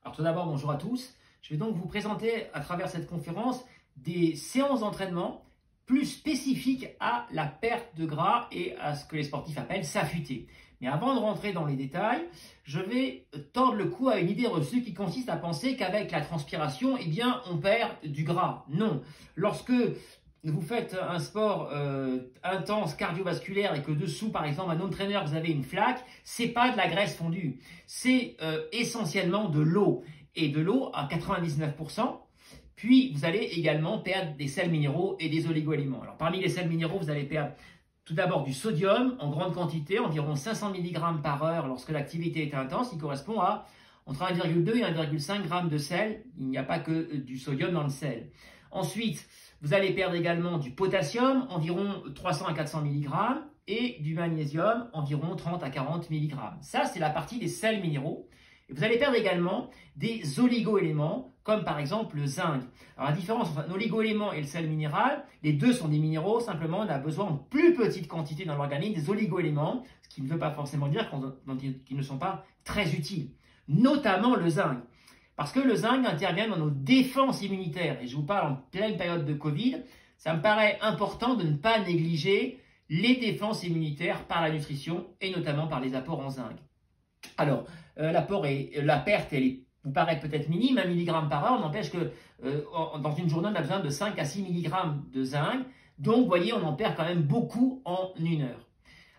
Alors tout d'abord, bonjour à tous. Je vais donc vous présenter à travers cette conférence des séances d'entraînement plus spécifiques à la perte de gras et à ce que les sportifs appellent s'affûter. Mais avant de rentrer dans les détails, je vais tordre le cou à une idée reçue qui consiste à penser qu'avec la transpiration, eh bien, on perd du gras. Non. Lorsque vous faites un sport intense cardiovasculaire et que dessous, par exemple, un entraîneur, vous avez une flaque, c'est pas de la graisse fondue, c'est essentiellement de l'eau et de l'eau à 99%. Puis vous allez également perdre des sels minéraux et des oligo-éléments. Alors parmi les sels minéraux, vous allez perdre tout d'abord du sodium en grande quantité, environ 500 mg par heure lorsque l'activité est intense, qui correspond à entre 1,2 et 1,5 g de sel. Il n'y a pas que du sodium dans le sel. Ensuite, vous allez perdre également du potassium, environ 300 à 400 mg, et du magnésium, environ 30 à 40 mg. Ça, c'est la partie des sels minéraux. Et vous allez perdre également des oligo-éléments, comme par exemple le zinc. Alors la différence entre un oligo-élément et le sel minéral, les deux sont des minéraux, simplement on a besoin en plus petite quantité dans l'organisme des oligo-éléments, ce qui ne veut pas forcément dire qu'ils ne sont pas très utiles, notamment le zinc. Parce que le zinc intervient dans nos défenses immunitaires. Et je vous parle en pleine période de Covid, ça me paraît important de ne pas négliger les défenses immunitaires par la nutrition et notamment par les apports en zinc. Alors, la perte, elle vous paraît peut-être minime, 1 mg par heure, n'empêche que dans une journée, on a besoin de 5 à 6 mg de zinc. Donc, vous voyez, on en perd quand même beaucoup en une heure.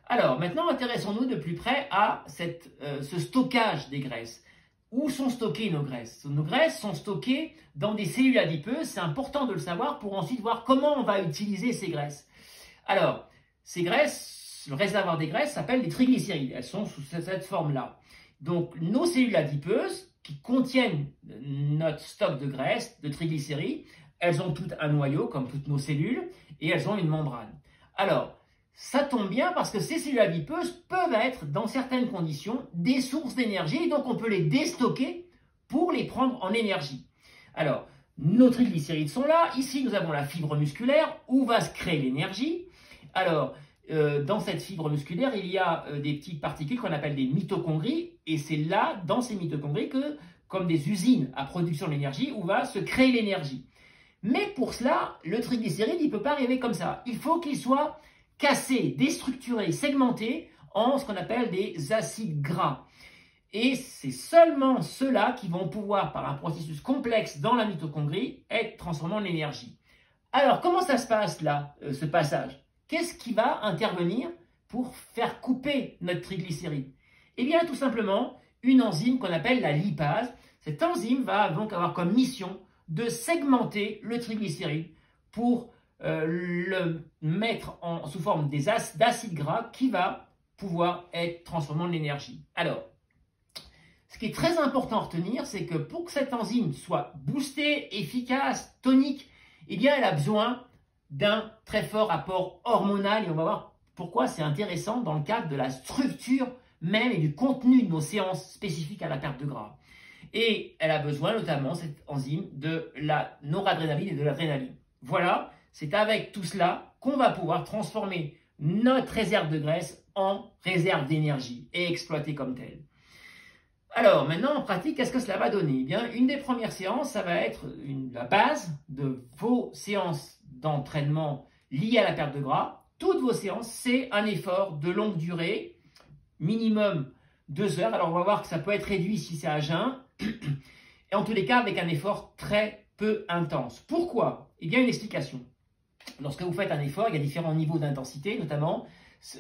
Alors, maintenant, intéressons-nous de plus près à ce stockage des graisses. Où sont stockées nos graisses? Nos graisses sont stockées dans des cellules adipeuses. C'est important de le savoir pour ensuite voir comment on va utiliser ces graisses. Alors, ces graisses, le réservoir des graisses s'appelle des triglycérides. Elles sont sous cette forme-là. Donc, nos cellules adipeuses qui contiennent notre stock de graisse, de triglycérides, elles ont toutes un noyau, comme toutes nos cellules, et elles ont une membrane. Alors, ça tombe bien parce que ces cellules adipeuses peuvent être, dans certaines conditions, des sources d'énergie, et donc on peut les déstocker pour les prendre en énergie. Alors, nos triglycérides sont là. Ici, nous avons la fibre musculaire, où va se créer l'énergie. Alors, dans cette fibre musculaire, il y a des petites particules qu'on appelle des mitochondries, et c'est là, dans ces mitochondries, que, comme des usines à production d'énergie, où va se créer l'énergie. Mais pour cela, le triglycéride, il ne peut pas arriver comme ça. Il faut qu'il soit cassé, déstructuré, segmenté en ce qu'on appelle des acides gras. Et c'est seulement ceux-là qui vont pouvoir, par un processus complexe dans la mitochondrie, être transformés en énergie. Alors, comment ça se passe là, ce passage? Qu'est-ce qui va intervenir pour faire couper notre triglycéride? Eh bien, tout simplement, une enzyme qu'on appelle la lipase. Cette enzyme va donc avoir comme mission de segmenter le triglycéride pour le mettre sous forme d'acides gras qui va pouvoir être transformé en énergie. Alors, ce qui est très important à retenir, c'est que pour que cette enzyme soit boostée, efficace, tonique, eh bien, elle a besoin d'un très fort apport hormonal, et on va voir pourquoi c'est intéressant dans le cadre de la structure même et du contenu de nos séances spécifiques à la perte de gras. Et elle a besoin notamment, cette enzyme, de la noradrénaline et de l'adrénaline. Voilà, c'est avec tout cela qu'on va pouvoir transformer notre réserve de graisse en réserve d'énergie et exploiter comme telle. Alors maintenant, en pratique, qu'est-ce que cela va donner? Eh bien, une des premières séances, ça va être la base de vos séances d'entraînement liées à la perte de gras. Toutes vos séances, c'est un effort de longue durée, minimum 2 heures. Alors on va voir que ça peut être réduit si c'est à jeun, et en tous les cas avec un effort très peu intense. Pourquoi? Eh bien, une explication. Lorsque vous faites un effort, il y a différents niveaux d'intensité, notamment,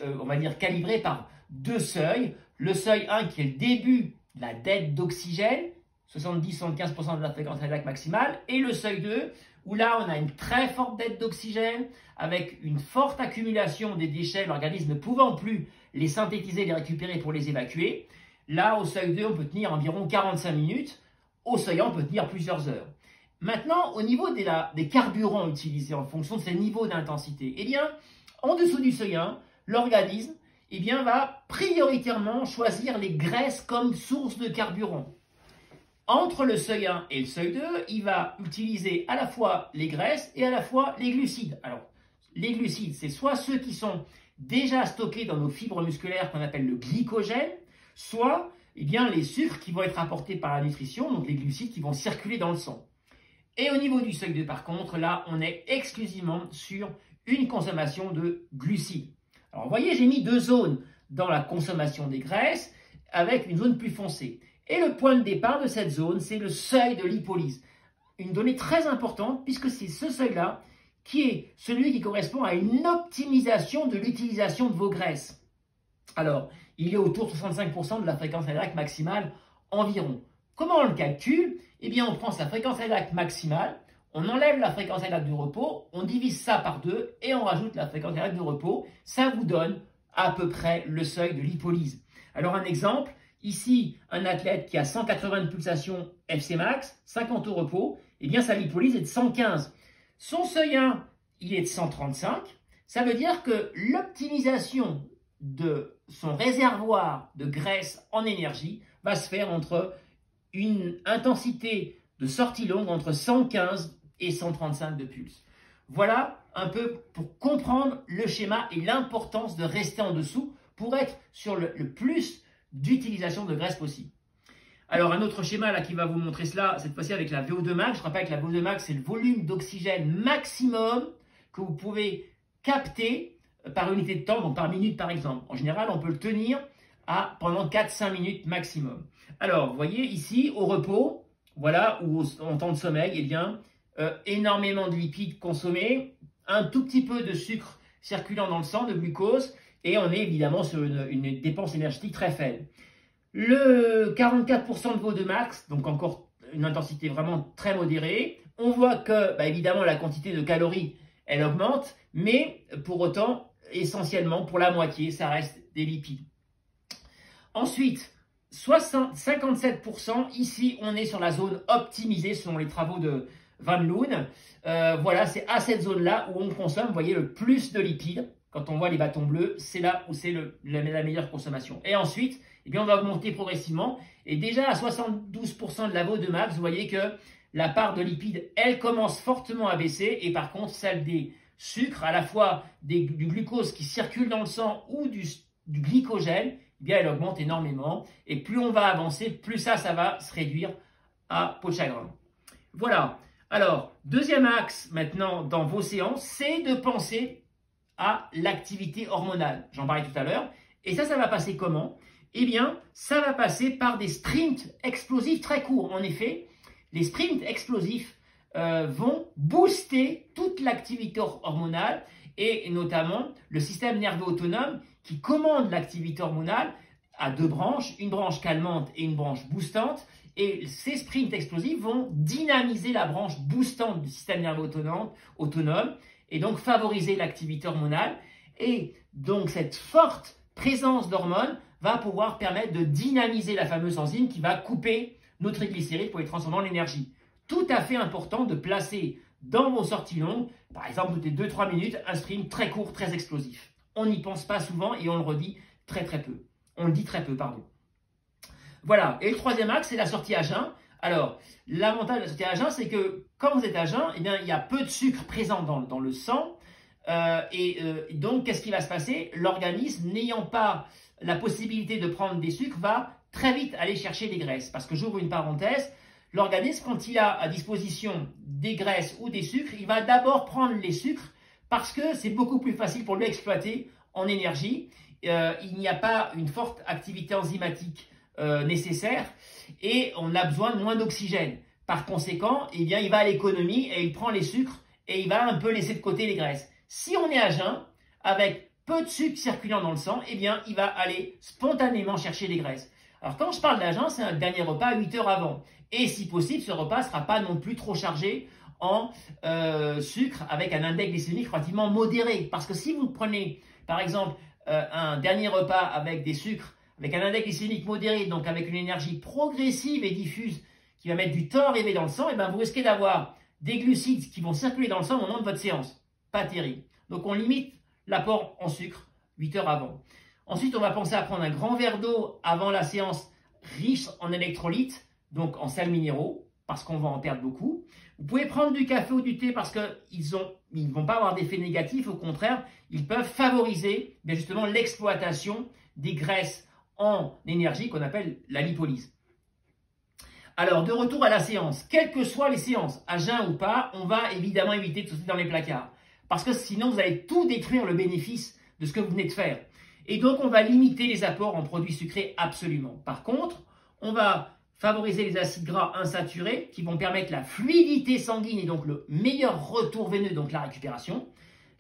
on va dire, calibrés par 2 seuils. Le seuil 1 qui est le début de la dette d'oxygène, 70-75% de la fréquence cardiaque maximale, et le seuil 2, où là on a une très forte dette d'oxygène, avec une forte accumulation des déchets, l'organisme ne pouvant plus les synthétiser, les récupérer pour les évacuer. Là, au seuil 2, on peut tenir environ 45 minutes, au seuil 1, on peut tenir plusieurs heures. Maintenant, au niveau des carburants utilisés en fonction de ces niveaux d'intensité, eh bien, en dessous du seuil 1, l'organisme va prioritairement choisir les graisses comme source de carburant. Entre le seuil 1 et le seuil 2, il va utiliser à la fois les graisses et à la fois les glucides. Alors, les glucides, c'est soit ceux qui sont déjà stockés dans nos fibres musculaires qu'on appelle le glycogène, soit eh bien, les sucres qui vont être apportés par la nutrition, donc les glucides qui vont circuler dans le sang. Et au niveau du seuil 2, par contre, là, on est exclusivement sur une consommation de glucides. Alors, vous voyez, j'ai mis deux zones dans la consommation des graisses avec une zone plus foncée. Et le point de départ de cette zone, c'est le seuil de lipolyse. Une donnée très importante puisque c'est ce seuil-là qui est celui qui correspond à une optimisation de l'utilisation de vos graisses. Alors, il est autour de 65% de la fréquence cardiaque maximale environ. Comment on le calcule? Eh bien, on prend sa fréquence cardiaque maximale, on enlève la fréquence cardiaque du repos, on divise ça par 2 et on rajoute la fréquence cardiaque du repos. Ça vous donne à peu près le seuil de lipolyse. Alors, un exemple, ici, un athlète qui a 180 de pulsation FC max, 50 au repos, eh bien, sa lipolyse est de 115. Son seuil 1, il est de 135. Ça veut dire que l'optimisation de son réservoir de graisse en énergie va se faire entre une intensité de sortie longue entre 115 et 135 de pulse. Voilà un peu pour comprendre le schéma et l'importance de rester en dessous pour être sur le plus d'utilisation de graisse possible. Alors un autre schéma là qui va vous montrer cela, cette fois-ci avec la VO2 max. Je rappelle que la VO2 max, c'est le volume d'oxygène maximum que vous pouvez capter par unité de temps, donc par minute par exemple. En général, on peut le tenir pendant 4-5 minutes maximum. Alors, vous voyez ici, au repos, voilà, ou en temps de sommeil, eh bien, énormément de lipides consommés, un tout petit peu de sucre circulant dans le sang, de glucose, et on est évidemment sur une dépense énergétique très faible. Le 44% de VO2 max, donc encore une intensité vraiment très modérée. On voit que, évidemment, la quantité de calories, elle augmente, mais pour autant, essentiellement, pour la moitié, ça reste des lipides. Ensuite, 57%, ici, on est sur la zone optimisée selon les travaux de Van Loon. Voilà, c'est à cette zone-là où on consomme, vous voyez, le plus de lipides. Quand on voit les bâtons bleus, c'est là où c'est la meilleure consommation. Et ensuite, eh bien, on va augmenter progressivement. Et déjà à 72% de la VO2 max, vous voyez que la part de lipides, elle commence fortement à baisser. Et par contre, celle des sucres, à la fois du glucose qui circule dans le sang ou du glycogène, eh bien, elle augmente énormément. Et plus on va avancer, plus ça va se réduire à peau de chagrin. Voilà. Alors, deuxième axe maintenant dans vos séances, c'est de penser à l'activité hormonale. J'en parlais tout à l'heure. Et ça va passer comment? Eh bien, ça va passer par des sprints explosifs très courts. En effet, les sprints explosifs vont booster toute l'activité hormonale et notamment le système nerveux autonome qui commande l'activité hormonale à deux branches, une branche calmante et une branche boostante. Et ces sprints explosifs vont dynamiser la branche boostante du système nerveux autonome et donc favoriser l'activité hormonale. Et donc cette forte présence d'hormones va pouvoir permettre de dynamiser la fameuse enzyme qui va couper nos triglycérides pour les transformer en énergie. Tout à fait important de placer dans vos sorties longues, par exemple toutes les 2-3 minutes, un sprint très court, très explosif. On n'y pense pas souvent et on le redit très peu. On le dit très peu, pardon. Voilà, et le troisième axe, c'est la sortie à jeun. Alors, l'avantage de la sortie à jeun, c'est que quand vous êtes à jeun, eh bien, il y a peu de sucre présent dans le sang. Donc, qu'est-ce qui va se passer? L'organisme, n'ayant pas la possibilité de prendre des sucres, va très vite aller chercher des graisses. Parce que j'ouvre une parenthèse, l'organisme, quand il a à disposition des graisses ou des sucres, il va d'abord prendre les sucres parce que c'est beaucoup plus facile pour lui exploiter en énergie. Il n'y a pas une forte activité enzymatique nécessaire et on a besoin de moins d'oxygène. Par conséquent, eh bien, il va à l'économie et il prend les sucres et il va un peu laisser de côté les graisses. Si on est à jeun, avec peu de sucre circulant dans le sang, eh bien, il va aller spontanément chercher des graisses. Alors, quand je parle d'à jeun, c'est un dernier repas 8 heures avant. Et si possible, ce repas ne sera pas non plus trop chargé en sucre avec un index glycémique relativement modéré. Parce que si vous prenez, par exemple, un dernier repas avec des sucres, avec un index glycémique modéré, donc avec une énergie progressive et diffuse qui va mettre du temps à arriver dans le sang, et bien vous risquez d'avoir des glucides qui vont circuler dans le sang au moment de votre séance. Pas terrible. Donc on limite l'apport en sucre 8 heures avant. Ensuite, on va penser à prendre un grand verre d'eau avant la séance riche en électrolytes, donc en sels minéraux, parce qu'on va en perdre beaucoup. Vous pouvez prendre du café ou du thé parce qu'ils ne vont pas avoir d'effet négatif, au contraire, ils peuvent favoriser justement l'exploitation des graisses en énergie qu'on appelle la lipolyse. Alors, de retour à la séance, quelles que soient les séances, à jeun ou pas, on va évidemment éviter de sauter dans les placards. Parce que sinon, vous allez tout détruire le bénéfice de ce que vous venez de faire. Et donc, on va limiter les apports en produits sucrés absolument. Par contre, on va favoriser les acides gras insaturés qui vont permettre la fluidité sanguine et donc le meilleur retour veineux, donc la récupération.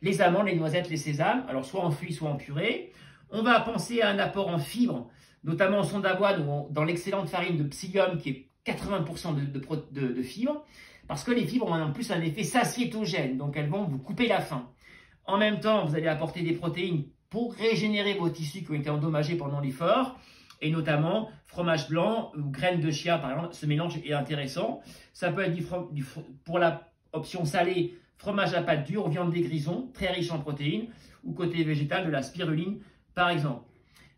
Les amandes, les noisettes, les sésames, alors soit en fluide, soit en purée. On va penser à un apport en fibres, notamment en son d'avoine ou dans l'excellente farine de psyllium qui est 80% de fibres, parce que les fibres ont en plus un effet satiétogène, donc elles vont vous couper la faim. En même temps, vous allez apporter des protéines pour régénérer vos tissus qui ont été endommagés pendant l'effort, et notamment fromage blanc ou graines de chia, par exemple. Ce mélange est intéressant. Ça peut être pour la option salée, fromage à pâte dure, viande des grisons, très riche en protéines, ou côté végétal, de la spiruline, par exemple.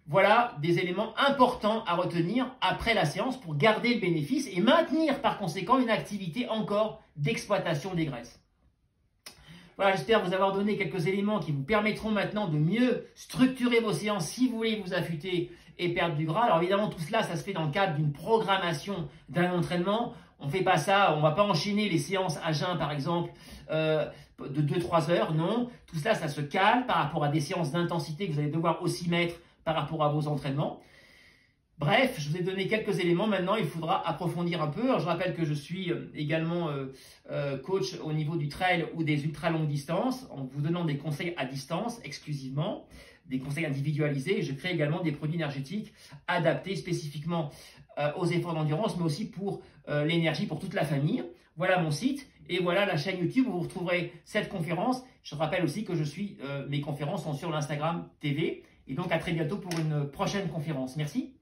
Voilà des éléments importants à retenir après la séance pour garder le bénéfice et maintenir par conséquent une activité encore d'exploitation des graisses. Voilà, j'espère vous avoir donné quelques éléments qui vous permettront maintenant de mieux structurer vos séances si vous voulez vous affûter et perdre du gras. Alors évidemment, tout cela, ça se fait dans le cadre d'une programmation d'un entraînement. On ne fait pas ça, on ne va pas enchaîner les séances à jeun par exemple de 2-3 heures, non. Tout cela, ça se cale par rapport à des séances d'intensité que vous allez devoir aussi mettre par rapport à vos entraînements. Bref, je vous ai donné quelques éléments. Maintenant, il faudra approfondir un peu. Alors, je rappelle que je suis également coach au niveau du trail ou des ultra longues distances, en vous donnant des conseils à distance exclusivement, des conseils individualisés. Je crée également des produits énergétiques adaptés spécifiquement aux efforts d'endurance, mais aussi pour l'énergie pour toute la famille. Voilà mon site et voilà la chaîne YouTube où vous retrouverez cette conférence. Je rappelle aussi que mes conférences sont sur l'Instagram TV. Et donc à très bientôt pour une prochaine conférence. Merci.